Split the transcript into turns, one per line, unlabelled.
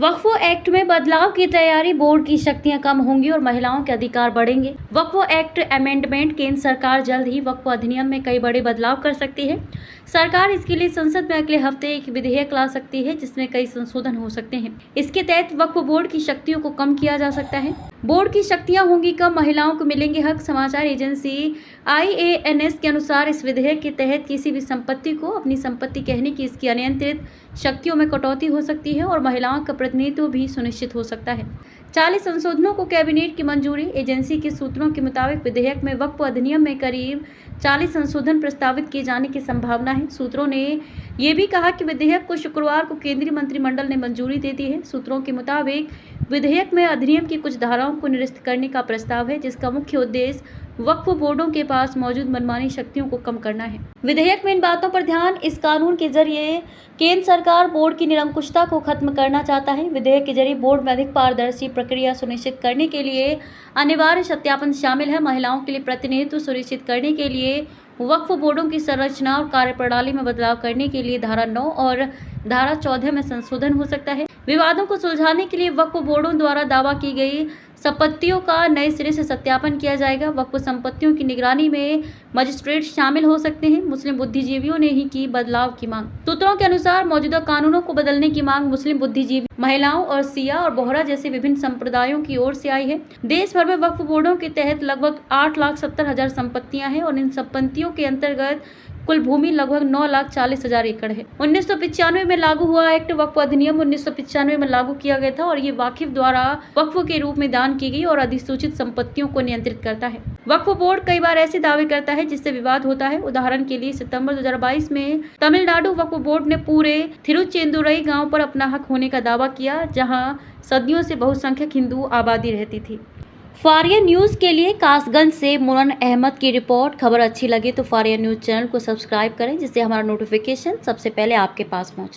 वक्फ act में बदलाव की तैयारी, बोर्ड की शक्तियां कम होंगी और महिलाओं के अधिकार बढ़ेंगे। वक्फ एक्ट अमेंडमेंट, केंद्र सरकार जल्द ही वक्फ अधिनियम में कई बड़े बदलाव कर सकती है। सरकार इसके लिए संसद में अगले हफ्ते एक विधेयक ला सकती है जिसमें कई संशोधन हो सकते हैं। इसके तहत वक्फ बोर्ड की शक्तियों को कम किया जा सकता है। बोर्ड की शक्तियां होंगी कम, महिलाओं को मिलेंगे हक। समाचार एजेंसी IANS के अनुसार इस विधेयक के तहत किसी भी संपत्ति को अपनी संपत्ति कहने की इसकी अनियंत्रित शक्तियों में कटौती हो सकती है और महिलाओं का प्रतिनिधित्व भी सुनिश्चित हो सकता है। 40 संशोधनों को कैबिनेट की मंजूरी। एजेंसी के सूत्रों के मुताबिक विधेयक में वक्फ अधिनियम में करीब 40 संशोधन प्रस्तावित किए जाने की संभावना है। सूत्रों ने ये भी कहा कि विधेयक को शुक्रवार को केंद्रीय मंत्रिमंडल ने मंजूरी दे दी है। सूत्रों के मुताबिक विधेयक में अधिनियम की कुछ धाराओं को निरस्त करने का प्रस्ताव है जिसका मुख्य उद्देश्य वक्फ बोर्डों के पास मौजूद मनमानी शक्तियों को कम करना है। विधेयक में इन बातों पर ध्यान, इस कानून के जरिए केंद्र सरकार बोर्ड की निरंकुशता को खत्म करना चाहता है। विधेयक के जरिए बोर्ड में अधिक पारदर्शी प्रक्रिया सुनिश्चित करने के लिए अनिवार्य सत्यापन शामिल है। महिलाओं के लिए प्रतिनिधित्व सुनिश्चित करने के लिए वक्फ बोर्डों की संरचना और कार्यप्रणाली में बदलाव करने के लिए धारा 9 और धारा 14 में संशोधन हो सकता है। विवादों को सुलझाने के लिए वक्फ बोर्डों द्वारा दावा की गई संपत्तियों का नए सिरे से सत्यापन किया जाएगा। वक्फ संपत्तियों की निगरानी में मजिस्ट्रेट शामिल हो सकते हैं। मुस्लिम बुद्धिजीवियों ने ही की बदलाव की मांग। सूत्रों के अनुसार मौजूदा कानूनों को बदलने की मांग मुस्लिम बुद्धिजीवी, महिलाओं और सिया और बोहरा जैसे विभिन्न संप्रदायों की ओर से आई है। देश भर में वक्फ बोर्डों के तहत लगभग 8,70,000 संपत्तियां हैं और इन संपत्तियों के अंतर्गत कुल भूमि लगभग 9,40,000 एकड़ है। 1995 में लागू हुआ एक्ट वक्फ अधिनियम 1995 में लागू किया गया था और ये वाकिफ द्वारा वक्फ के रूप में दान की गई और अधिसूचित संपत्तियों को नियंत्रित करता है। वक्फ बोर्ड कई बार ऐसे दावे करता है जिससे विवाद होता है। उदाहरण के लिए सितंबर 2022 में तमिलनाडु वक्फ बोर्ड ने पूरे थिरुचेंदुरई गाँव पर अपना हक होने का दावा किया जहाँ सदियों से बहुसंख्यक हिंदू आबादी रहती थी। फारिया न्यूज़ के लिए कासगंज से मुनन अहमद की रिपोर्ट। खबर अच्छी लगे तो फारिया न्यूज़ चैनल को सब्सक्राइब करें जिससे हमारा नोटिफिकेशन सबसे पहले आपके पास पहुंचे।